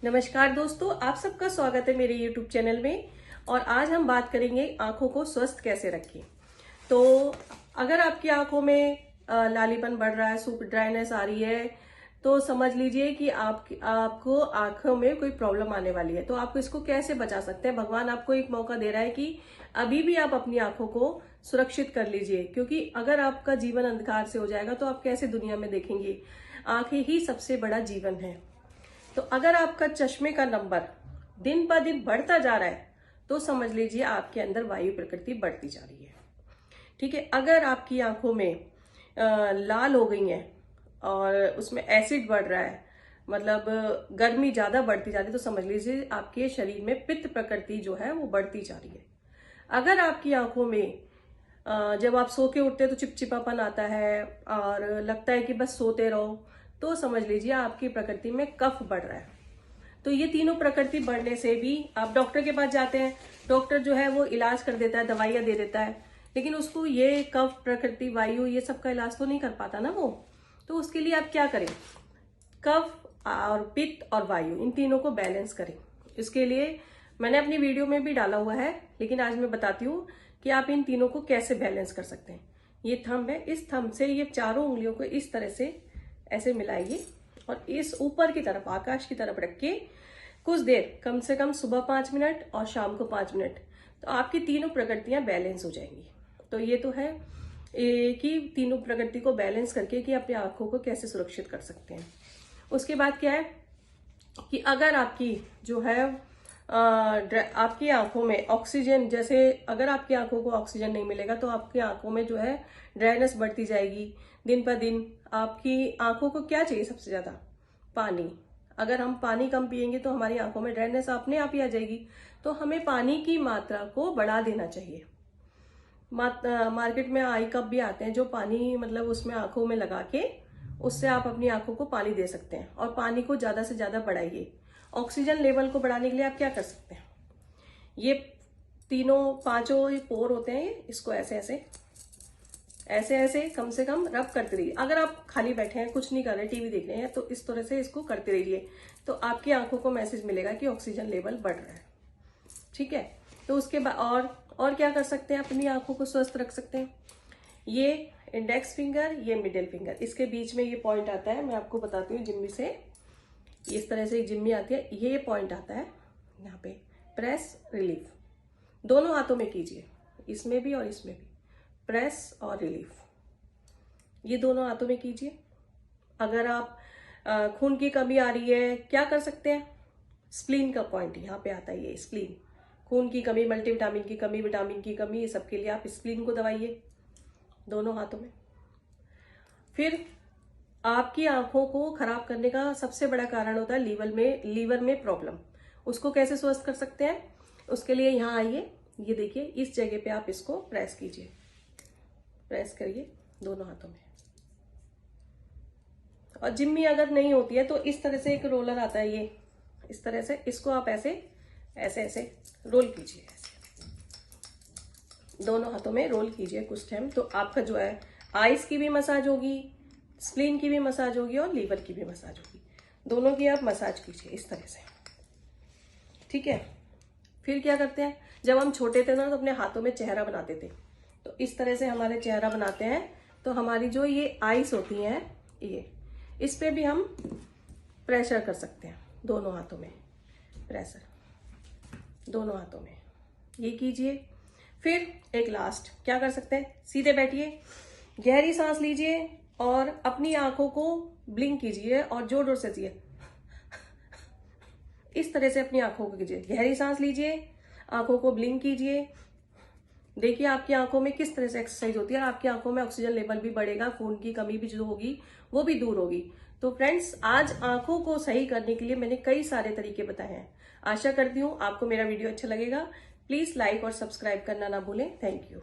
नमस्कार दोस्तों, आप सबका स्वागत है मेरे YouTube चैनल में। और आज हम बात करेंगे आंखों को स्वस्थ कैसे रखें। तो अगर आपकी आंखों में लालीपन बढ़ रहा है, सूख ड्राइनेस आ रही है, तो समझ लीजिए कि आपको आंखों में कोई प्रॉब्लम आने वाली है। तो आपको इसको कैसे बचा सकते हैं। भगवान आपको एक मौका दे रहा है कि अभी भी आप अपनी आंखों को सुरक्षित कर लीजिए, क्योंकि अगर आपका जीवन अंधकार से हो जाएगा तो आप कैसे दुनिया में देखेंगे। आंखें ही सबसे बड़ा जीवन है। तो अगर आपका चश्मे का नंबर दिन ब दिन बढ़ता जा रहा है तो समझ लीजिए आपके अंदर वायु प्रकृति बढ़ती जा रही है। ठीक है। अगर आपकी आंखों में लाल हो गई है और उसमें एसिड बढ़ रहा है, मतलब गर्मी ज्यादा बढ़ती जा रही है, तो समझ लीजिए आपके शरीर में पित्त प्रकृति जो है वो बढ़ती जा रही है। अगर आपकी आंखों में जब आप सो के उठते हैं तो चिपचिपापन आता है और लगता है कि बस सोते रहो, तो समझ लीजिए आपकी प्रकृति में कफ बढ़ रहा है। तो ये तीनों प्रकृति बढ़ने से भी आप डॉक्टर के पास जाते हैं, डॉक्टर जो है वो इलाज कर देता है, दवाइयां दे देता है, लेकिन उसको ये कफ प्रकृति वायु ये सब का इलाज तो नहीं कर पाता ना वो। तो उसके लिए आप क्या करें, कफ और पित्त और वायु इन तीनों को बैलेंस करें। इसके लिए मैंने अपनी वीडियो में भी डाला हुआ है, लेकिन आज मैं बताती हूँ कि आप इन तीनों को कैसे बैलेंस कर सकते हैं। ये थंब है, इस थंब से ये चारों उंगलियों को इस तरह से ऐसे मिलाइए और इस ऊपर की तरफ आकाश की तरफ रख के कुछ देर, कम से कम सुबह 5 मिनट और शाम को 5 मिनट, तो आपकी तीनों प्रकृतियां बैलेंस हो जाएंगी। तो ये तो है कि तीनों प्रकृति को बैलेंस करके कि अपनी आंखों को कैसे सुरक्षित कर सकते हैं। उसके बाद क्या है कि अगर आपकी जो है आपकी आंखों में ऑक्सीजन, जैसे अगर आपकी आंखों को ऑक्सीजन नहीं मिलेगा तो आपकी आंखों में जो है ड्राइनेस बढ़ती जाएगी दिन पर दिन। आपकी आंखों को क्या चाहिए सबसे ज्यादा, पानी। अगर हम पानी कम पिएंगे तो हमारी आंखों में ड्राइनेस अपने आप ही आ जाएगी। तो हमें पानी की मात्रा को बढ़ा देना चाहिए। मार्केट में आई कप भी आते हैं जो पानी मतलब उसमें आंखों में लगा के उससे आप अपनी आंखों को पानी दे सकते हैं। और पानी को ज्यादा से ज्यादा बढ़ाइए। ऑक्सीजन लेवल को बढ़ाने के लिए आप क्या कर सकते हैं, ये तीनों पांचों पोर होते हैं, इसको ऐसे ऐसे ऐसे ऐसे कम से कम रब करते रहिए। अगर आप खाली बैठे हैं, कुछ नहीं कर रहे, टीवी देख रहे हैं, तो इस तरह से इसको करते रहिए, तो आपकी आंखों को मैसेज मिलेगा कि ऑक्सीजन लेवल बढ़ रहा है। ठीक है। तो उसके बाद और क्या कर सकते हैं, अपनी आंखों को स्वस्थ रख सकते हैं। ये इंडेक्स फिंगर, ये मिडिल फिंगर, इसके बीच में ये पॉइंट आता है, मैं आपको बताती हूँ जिम्मी से। इस तरह से एक जिम्मी आती है, ये पॉइंट आता है यहाँ पे, प्रेस रिलीफ दोनों हाथों में कीजिए, इसमें भी और इसमें भी, प्रेस और रिलीफ ये दोनों हाथों में कीजिए। अगर आप खून की कमी आ रही है, क्या कर सकते हैं, स्प्लीन का पॉइंट यहाँ पे आता है, ये स्प्लीन, खून की कमी, मल्टीविटामिन की कमी, विटामिन की कमी, ये सब के लिए आप स्प्लीन को दबाइए दोनों हाथों में। फिर आपकी आंखों को खराब करने का सबसे बड़ा कारण होता है लीवर में प्रॉब्लम। उसको कैसे स्वस्थ कर सकते हैं, उसके लिए यहाँ आइए, ये देखिए, इस जगह पे आप इसको प्रेस कीजिए, प्रेस करिए दोनों हाथों में। और जिम्मी अगर नहीं होती है तो इस तरह से एक रोलर आता है, ये इस तरह से, इसको आप ऐसे ऐसे ऐसे रोल कीजिए, ऐसे दोनों हाथों में रोल कीजिए कुछ टाइम। तो आपका जो है आईज की भी मसाज होगी, स्प्लीन की भी मसाज होगी और लीवर की भी मसाज होगी। दोनों की आप मसाज कीजिए इस तरह से। ठीक है। फिर क्या करते हैं, जब हम छोटे थे ना तो अपने हाथों में चेहरा बनाते थे, तो इस तरह से हमारे चेहरा बनाते हैं, तो हमारी जो ये आईज होती हैं, ये इस पे भी हम प्रेशर कर सकते हैं, दोनों हाथों में प्रेशर, दोनों हाथों में ये कीजिए। फिर एक लास्ट क्या कर सकते हैं, सीधे बैठिए, गहरी सांस लीजिए और अपनी आंखों को ब्लिंक कीजिए और जोर जोर से जिए, इस तरह से अपनी आंखों को कीजिए, गहरी सांस लीजिए, आंखों को ब्लिंक कीजिए। देखिए आपकी आंखों में किस तरह से एक्सरसाइज होती है और आपकी आंखों में ऑक्सीजन लेवल भी बढ़ेगा, खून की कमी भी जो होगी वो भी दूर होगी। तो फ्रेंड्स, आज आंखों को सही करने के लिए मैंने कई सारे तरीके बताए हैं। आशा करती हूँ आपको मेरा वीडियो अच्छा लगेगा। प्लीज लाइक और सब्सक्राइब करना ना भूलें। Thank you.